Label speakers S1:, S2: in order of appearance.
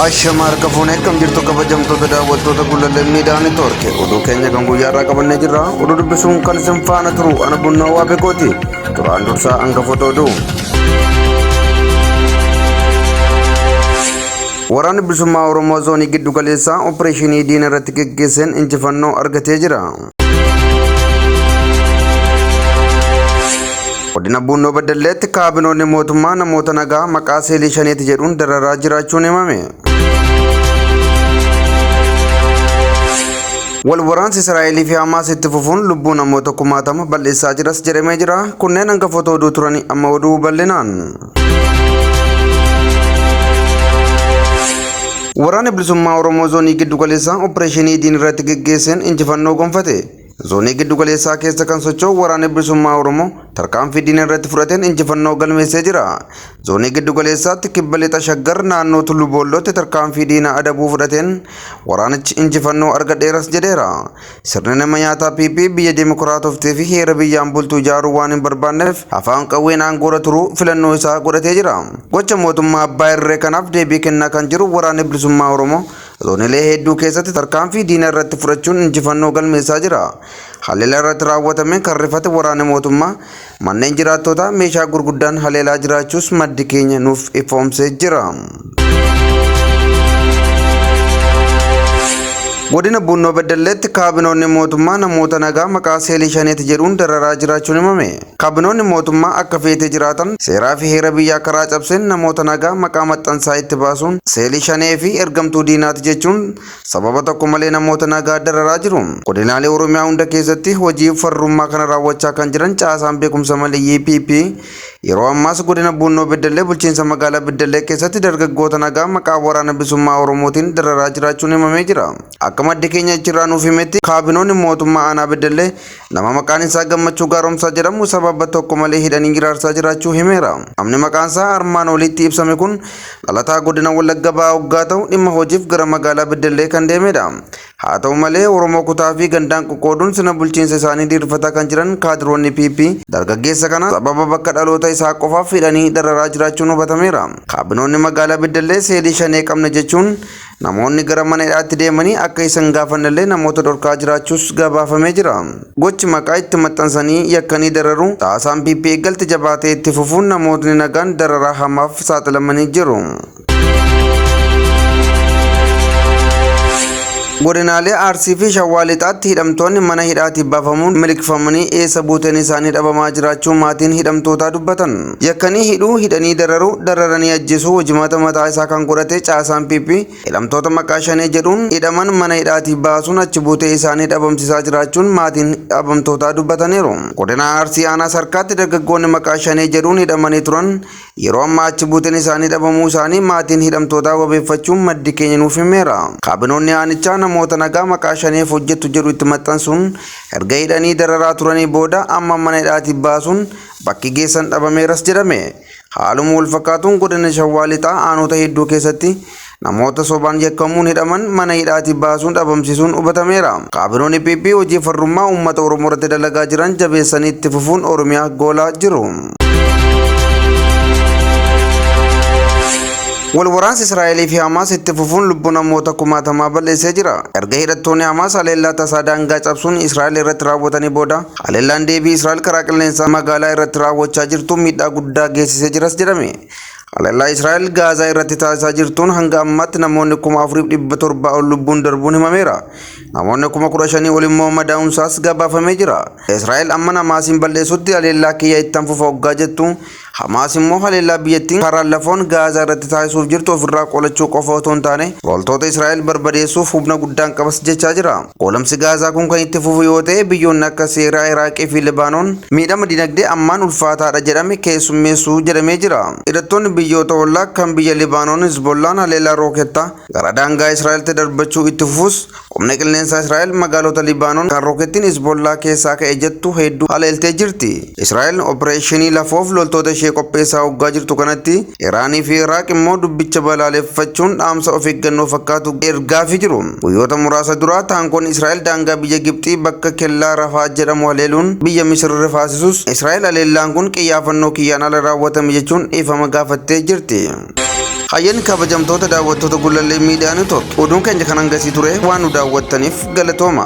S1: Ashamar Kafune kam jirtu kabajamtu daawwattoota gullallee daani torke oduu keenya kan guyyaarraa qabannee jirra oduu dubbisuun kan isin faana turu ana bunnaa waa beekooti turaan dursaa hangafoota oduu waraanni bilisummaa Oromoo zoonii giddu galeessaa opereeshinii diina irratti geggeessan injifannoo argatee jira. Godina Bunnoo Beddelleetti kaabinoonni mootummaa namoota nagaa maqaa seelii shaneeti jedhuun dararaa jiraachuun himame. Wal waraansi Israa'elii fi Hamaas itti fufuun lubbuu namoota 60 balleessaa jiras jedhamee jira. Kunneen hangafoota oduu turanii amma oduu bal'inaan. Waraanni bilisummaa Oromoo zoonii giddu galeessaa opereeshinii diina irratti geggeessan injifannoo gonfate. Zoonii giddu galeessaa keessa kan socho'u waraanni bilisummaa Oromoo tarkaanfii diina irratti fudhateen injifannoo galmeessee jira. Zoonii giddu galeessaatti kibba lixa Shaggar naannoo Tulluu Boollootti tarkaanfii diina adabuu fudhateen waraanichi injifannoo argadheeras jedheera. Sirni nama nyaataa PP biyya Dimokiraatoftii fi heera biyyaan bultuu ijaaruu waan hin barbaanneef afaan qawween aangoora turuu filannoo isaa godhatee jira. Gocha mootummaa abbaa irree kanaaf deebii kennaa kan jiru waraanni bilisummaa Oromoo zoonilee hedduu keessatti tarkaanfii diina irratti fudhachuun injifannoo galmeessaa jira. Haleellaa irratti raawwatame kan rifate waraanni mootummaa manneen jiraattota meeshaa gurguddaan haleelaa jiraachuus maddi keenya nuuf ifoomsee jira. Godina Bunnoo Beddelleetti kaabinoonni mootummaa namoota nagaa maqaa seelii shaneeti jedhuun dararaa jiraachuun himame. Kaabinoonni mootummaa akka feetee jiraatan seeraa fi heera biyyaa karaa cabseen namoota nagaa maqaa maxxansaa itti baasuun seelii shanee fi ergamtuu diinaati jechuun sababa tokko malee namoota nagaa dararaa jiru. Godinaalee Oromiyaa hunda keessatti hojii farrummaa kana raawwachaa kan jiran caasaan beekumsa maleeyyii PP yeroo ammaas godina Bunnoo Beddellee bulchiinsa magaalaa Beddellee keessatti dargaggoota nagaa maqaa waraana bilisummaa Oromootiin dararaa jiraachuun himamee jira. Akka maddi keenya achirraa nuuf himetti kaabinoonni mootummaa aanaa Beddellee nama maqaan isaa Gammachuu Gaaromsaa jedhamu sababa tokko malee hidhanii giraarsaa jiraachuu himeera. Namni maqaan isaa armaan olitti ibsame kun dhalataa godina Wallagga Bahaa hoggaa ta'u dhimma hojiif gara magaalaa Beddellee kan deemedha. Haa ta'u malee Oromoo kutaa fi gandaan qoqqooduun sina bulchiinsa isaanii diriirfataa kan jiran kaadiroonni PP dargaggeessa kana sababa bakka dhaloota isaa qofaaf hidhanii dararaa jiraachuun hubatameera. Kaabinoonni magaalaa Beddellee seelii shanee qabna jechuun namoonni gara mana hidhaatti deemanii akka isaan gaafannallee namoota dhorkaa jiraachuus gabaafamee jira. Gochi maqaa itti maxxansanii yakkanii dararu taasaan PP eeggalte jabaatee itti fufuun namootni nagaan dararaa hamaaf saaxilamanii jiru. Godinaalee Arsii fi Shawaa Lixaatti hidhamtoonni mana hidhaatii baafamuun miliqfamanii eessa buuteen isaanii dhabamaa jiraachuu maatiin hidhamtootaa dubbatan. Yakkanii hidhuu hidhanii dararanii ajjeesuu hojimaata mataa isaa kan godhate caasaan PP hidhamtoota maqaa shanee jedhuun hidhaman mana hidhaatii baasuun achi buutee isaanii dhabamsiisaa jiraachuun maatiin dhabamtootaa dubbataniiru. Godina Arsii aanaa Sarkaatti dargaggoonni maqaa shanee jedhuun hidhamanii turan yeroo ammaa achi buuteen isaanii dhabamuu isaanii maatiin hidhamtootaa wabeeffachuun maddi keenya nuuf himeera. Kaabinoonni aanichaa namoota nagaa maqaa shaneef hojjetu jedhu itti maxxansuun erga hidhanii dararaa turanii booda amma mana hidhaatii baasuun bakki geessan dhabameeras jedhame. Haaluma wal fakkaatuun godina Shawaa Lixaa aanota hedduu keessatti namoota sobaan yakkamuun hidhaman mana hidhaatii baasuun dhabamsiisuun hubatameera. Kaabinoonni PP hojii farrummaa uummata Oromoo irratti dalagaa jiran jabeessanii itti fufuun Oromiyaa goolaa jiru. Wal waraansi Israa'elii fi Hamaas itti fufuun lubbuu namoota 60 balleessee jira. Erga hidhattoonni Hamaas haleellaa tasaa daangaa cabsuun Israa'el irratti raawwatanii booda haleellaan deebii Israa'el karaa qilleensaa magaalaa irratti raawwachaa jirtu miidhaa guddaa geessisee jiras jedhame. Haleellaa Israa'el Gaazaa irratti taasisaa jirtuun hanga ammaatti namoonni 4700 ol lubbuun darbuun himameera. Namoonni 15,000 ol immoo madaa'uunsaas gabaafamee jira. Israa'el amma Hamaasiin balleessutti haleellaa kiyya itti fufa hoggaa jettu Hamaas immoo haleellaa biyyattiin karaa lafoon Gaazaa irratti taasisuuf jirtu ofirraa qolachuu qofa otoo hin taane loltoota Israa'el barbadeessuuf humna guddaan qabas jechaa jira. Qolamsi Gaazaa kun kan itti fufu yoo ta'e biyyoonni akka Siiriyaa, Iraaqii fi Libaanoon miidhama dinagdee ammaan ulfaataadha jedhame keessummeessuu jedhamee jira. Hidhattoonni biyyoota ollaa kan biyya Libaanoon Hizbollaan haleellaa rookettaa gara daangaa Israa'elitti darbachuu itti fufus humna qilleensaa Israa'el magaalota Libaanoon kan rookettiin Hizbollaa keessaa ka'e jettu hedduu haleeltee jirti. Israa'el opereeshinii lafoof loltoota ishee qopheessaa hoggaa jirtu kanatti Iraanii fi Iraaq immoo dubbicha balaaleffachuun dhaamsa of eeggannoo fakkaatu ergaafii jiru. Guyyoota muraasa duraa taankoonni Israa'el daangaa biyya Gibxii bakka kellaa Rafaa jedhamu haleeluun biyya Misir rifaasisus Israa'el haleellaan kun xiyyaafannoo kiyyaan ala raawwatame jechuun dhiifama gaafattee jirti. Hayyan kabajamtoota daawwattoota Gullallee Miidiyaa Neetwoork oduun keenya kan hangasii ture waan nu daawwattaniif galatooma.